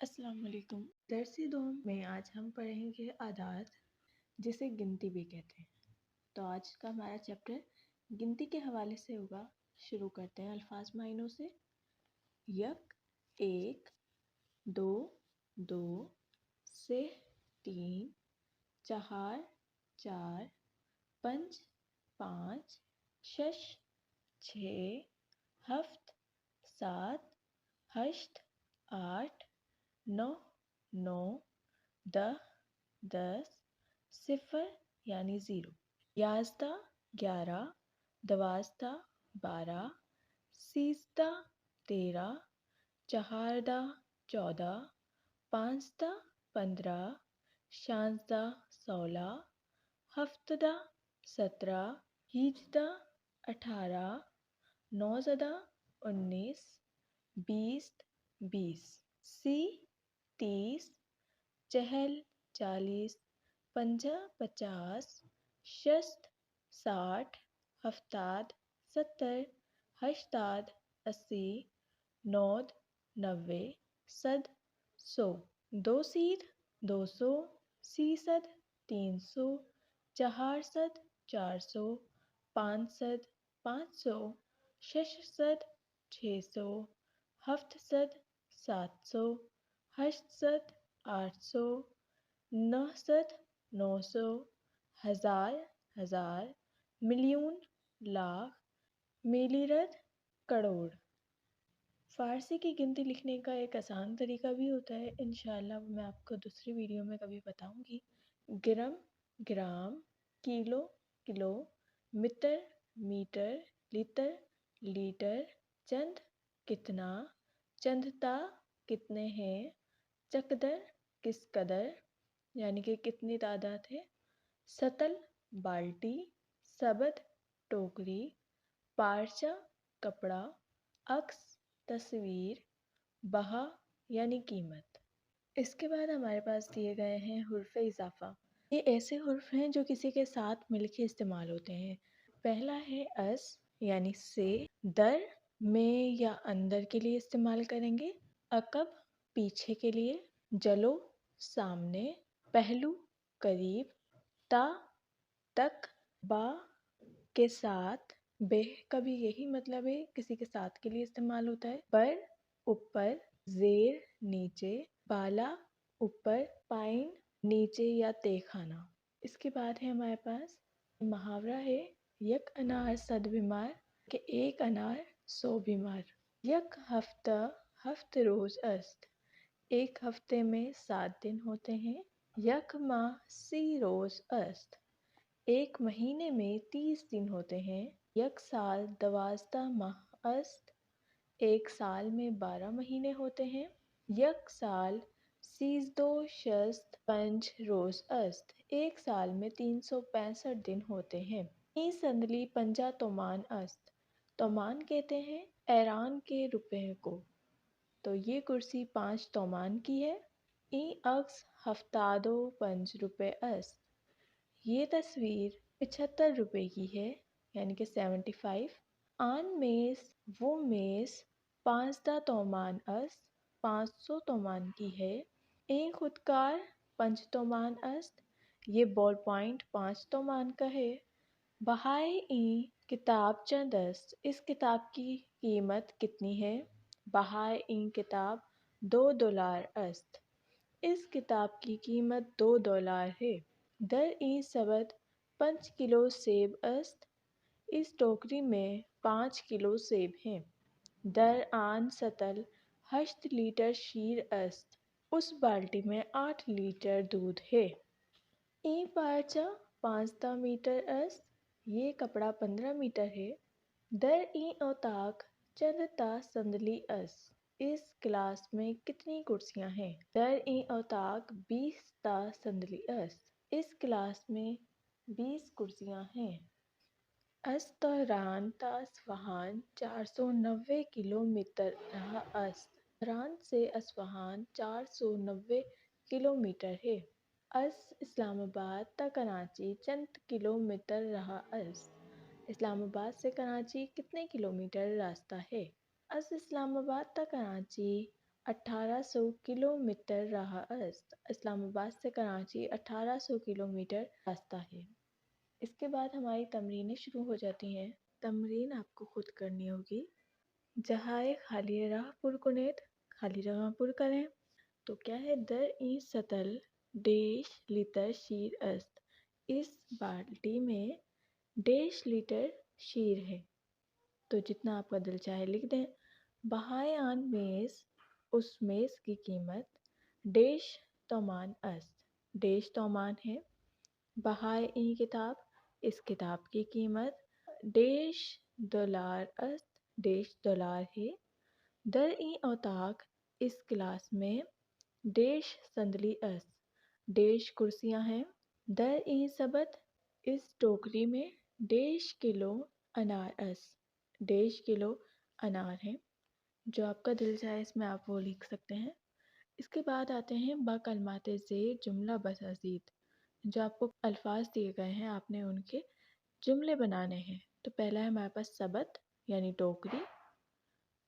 السلام علیکم۔ درسی دوم میں آج ہم پڑھیں گے اعداد، جسے گنتی بھی کہتے ہیں۔ تو آج کا ہمارا چیپٹر گنتی کے حوالے سے ہوگا۔ شروع کرتے ہیں الفاظ معینوں سے۔ یک ایک، دو دو، سہ تین، چہار چار، پنج پانچ، شش چھ، ہفت سات، ہشت آٹھ، نو نو، دہ دس، صفر یعنی زیرو، یازدہ گیارہ، دوازدہ بارہ، سیزدہ تیرہ، چہاردہ چودہ، پانزدہ پندرہ، شانزدہ سولہ، ہفتدہ سترہ، ہیجدہ اٹھارہ، نوزدہ انیس، بیس، سی تیس، چہل چالیس، پنجا پچاس، شست ساٹھ، ہفتاد ستر، ہشتاد اسی، نود نوے، صد سو، دو سید 200، سیصد 300، چہارصد 400، پانصد 500، ششصد 600، ہفتصد 700، ہشتصد 800، نہصد 900، ہزار، ملین، لاکھ، میلیرد، کروڑ۔ فارسی کی گنتی لکھنے کا ایک آسان طریقہ بھی ہوتا ہے، انشاءاللہ وہ میں آپ کو دوسری ویڈیو میں کبھی بتاؤں گی۔ گرم، گرام، کیلو، کلو، متر، میٹر، لیٹر، لیٹر، چند، کتنا، چندتا، کتنے ہیں، چقدر، کس قدر، یعنی کہ کتنی تعداد ہے، سطل، بالٹی، سبد، ٹوکری، پارچہ، کپڑا، عکس، تصویر، بہا یعنی قیمت۔ اس کے بعد ہمارے پاس دیے گئے ہیں حرف اضافہ۔ یہ ایسے حرف ہیں جو کسی کے ساتھ مل کے استعمال ہوتے ہیں۔ پہلا ہے اس یعنی سے، در میں یا اندر کے لیے استعمال کریں گے، عقب پیچھے کے لیے، جلو سامنے، پہلو قریب، تا تک، با کے ساتھ، بہ کا بھی یہی مطلب ہے، کسی کے ساتھ کے لیے استعمال ہوتا ہے، پر اوپر، زیر نیچے، بالا اوپر، پائن نیچے یا تہ خانہ۔ اس کے بعد ہے ہمارے پاس محاورہ ہے، یک انار صد بیمار، کہ ایک انار 100 بیمار۔ یک ہفتہ ہفت روز است، ایک ہفتے میں 7 دن ہوتے ہیں۔ یک ماہ 30 روز است، ایک مہینے میں 30 دن ہوتے ہیں۔ یک سال 12 ماہ است، ایک سال میں 12 مہینے ہوتے ہیں۔ یک سال 365 روز است، ایک سال میں 365 دن ہوتے ہیں۔ ای صندلی 50 تومان است، تومان کہتے ہیں ایران کے روپے کو، تو یہ کرسی 5 تومان کی ہے۔ ای عکس 75 روپے است، یہ تصویر 75 روپے کی ہے، یعنی کہ 75۔ آن میز وہ میز 15 تومان است، 500 تومان کی ہے۔ این خودکار 5 تومان است، یہ بال پوائنٹ 5 تومان کا ہے۔ بہائے این کتاب چند است، اس کتاب کی قیمت کتنی ہے؟ بہائے این کتاب $2 است، اس کتاب کی قیمت $2 ہے۔ در این سبد 5 کلو سیب است، اس ٹوکری میں 5 کلو سیب ہیں۔ در آن سطل 8 لیٹر شیر است، اس بالٹی میں 8 لیٹر دودھ ہے۔ این پارچہ 15 میٹر است، یہ کپڑا 15 میٹر ہے۔ در این اتاق چند تا صندلی است، اس کلاس میں کتنی کرسیاں ہیں؟ در این اتاق 20 تا صندلی است، اس کلاس میں 20 کرسیاں ہیں۔ از تہران تا اصفہان 490 کلومیٹر رہ است، تہران سے اصفہان 490 کلومیٹر ہے۔ از اسلام آباد تا کراچی چند کلومیٹر رہ است، اسلام آباد سے کراچی کتنے کلومیٹر راستہ ہے؟ از اسلام آباد تا کراچی 1800 किलोमीटर राह است। इस्लामाबाद से कराची 1800 किलोमीटर रास्ता है। इसके बाद हमारी तमरीनें शुरू हो जाती हैं। तमरीन आपको खुद करनी होगी। जहाए खाली राह पुर कुनेत, खाली राह पुर करें। तो क्या है, दर ई सतल डेश लीटर शीर است। इस बाल्टी में 1.5 लीटर शीर है। तो जितना आपका दिल चाहे लिख दें। बहाए आन मेज़, उस मेज़ की कीमत 1.5 तोमान است। 1.5 तोमान है। बहाए ई किताब, इस किताब की कीमत 1.5 डॉलर است। 1.5 डॉलर है। दर ई औताक, इस क्लास में 1.5 संदली است। 1.5 कुर्सियाँ हैं। दर ई सबत, इस टोकरी में 1.5 किलो अनार است। 1.5 किलो अनार है। जो आपका दिल चाहे इसमें आप वो लिख सकते हैं। इसके बाद आते हैं बकलमात ज़ेर जुमला बसाजीद। जो आपको अल्फाज दिए गए हैं, आपने उनके जुमले बनाने हैं। तो पहला है हमारे पास सबत यानी टोकरी,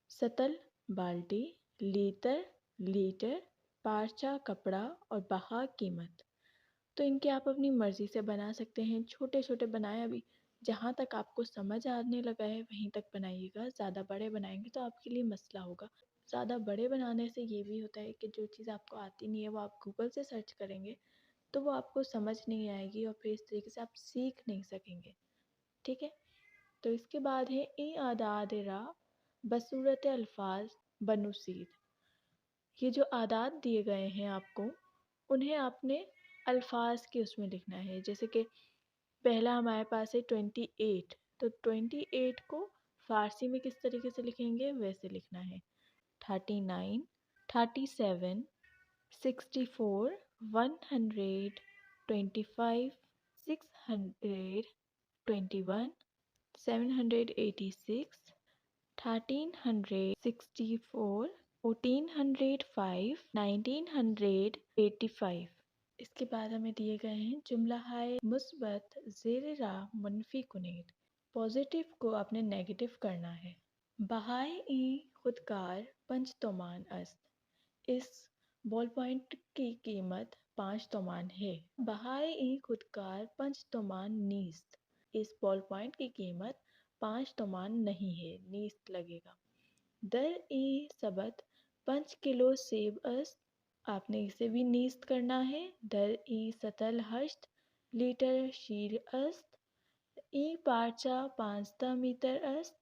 सतल बाल्टी, लीटर लीटर, पारचा कपड़ा और बहा कीमत। तो इनके आप अपनी मर्ज़ी से बना सकते हैं। छोटे छोटे बनाए, अभी जहाँ तक आपको समझ आने लगा है वहीं तक बनाइएगा। ज़्यादा बड़े बनाएंगे तो आपके लिए मसला होगा। ज़्यादा बड़े बनाने से ये भी होता है कि जो चीज़ आपको आती नहीं है वो आप गूगल से सर्च करेंगे तो वो आपको समझ नहीं आएगी और फिर इस तरीके से आप सीख नहीं सकेंगे। ठीक है। तो इसके बाद है ई आदाद रा बसूरत अल्फाज बनुसीद। ये जो आदात दिए गए हैं आपको, उन्हें आपने अल्फाज के उसमें लिखना है। जैसे कि पहला हमारे पास है 28। तो 28 को फ़ारसी में किस तरीके से लिखेंगे, वैसे लिखना है। 39, 37, 64, 125, 621, 786, 1364, 1405, 1985। इसके बाद हमें दिए गए हैं जुमला हाय मुस्बत ज़ेर रा मुनफी कुनेत। पॉजिटिव को आपने नेगेटिव करना है। बहाए ई खुदकार 5 तोमान است। इस बॉल पॉइंट की कीमत 5 तोमान है। बहाए ई खुदकार 5 तोमान नीस्त। इस बॉल पॉइंट की कीमत 5 तोमान नहीं है, नीस्त लगेगा। दर ई सबत 5 किलो सेब است। आपने इसे भी नीस्त करना है। दर ई सतल हश्त लीटर शीर است। ई पार्चा 5 मीटर است।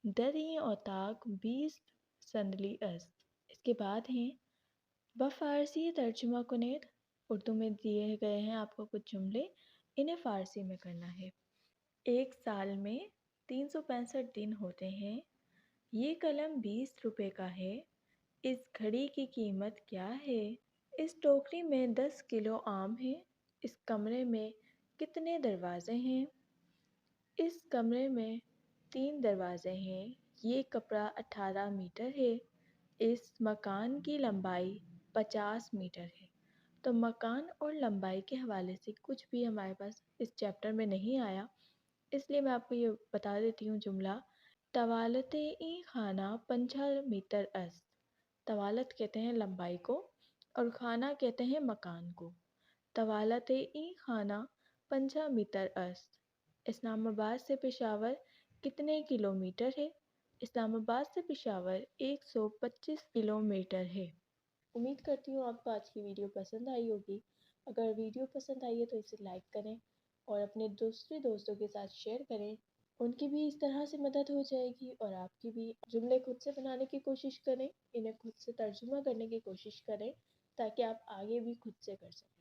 दर ई औताक 20 संदली است। इसके बाद हैं बफ़ारसी तर्जुमा कुनेत। उर्दू में दिए गए हैं आपको कुछ जुमले, इन्हें फ़ारसी में करना है। एक साल में 365 दिन होते हैं। ये कलम 20 रुपए का है। इस घड़ी की कीमत क्या है। इस टोकरी में 10 किलो आम है। इस कमरे में कितने दरवाजे हैं। इस कमरे में 3 दरवाजे हैं। ये कपड़ा 18 मीटर है। इस मकान की लंबाई 50 मीटर है। तो मकान और लंबाई के हवाले से कुछ भी हमारे पास इस चैप्टर में नहीं आया, इसलिए मैं आपको ये बता देती हूँ जुमला। तवालते ई खाना 50 मीटर است। तवालत कहते हैं लंबाई को और खाना कहते हैं मकान को। तवालते ई खाना 50 मीटर است। इस्लामाबाद से पेशावर कितने किलोमीटर है। इस्लामाबाद से पेशावर 125 किलोमीटर है। उम्मीद करती हूँ आपको आज की वीडियो पसंद आई होगी। अगर वीडियो पसंद आई है तो इसे लाइक करें और अपने दूसरे दोस्तों के साथ शेयर करें। उनकी भी इस तरह से मदद हो जाएगी और आपकी भी। जुमले खुद से बनाने की कोशिश करें, इन्हें खुद से तर्जुमा करने की कोशिश करें ताकि आप आगे भी खुद से कर सकें।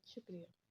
शुक्रिया।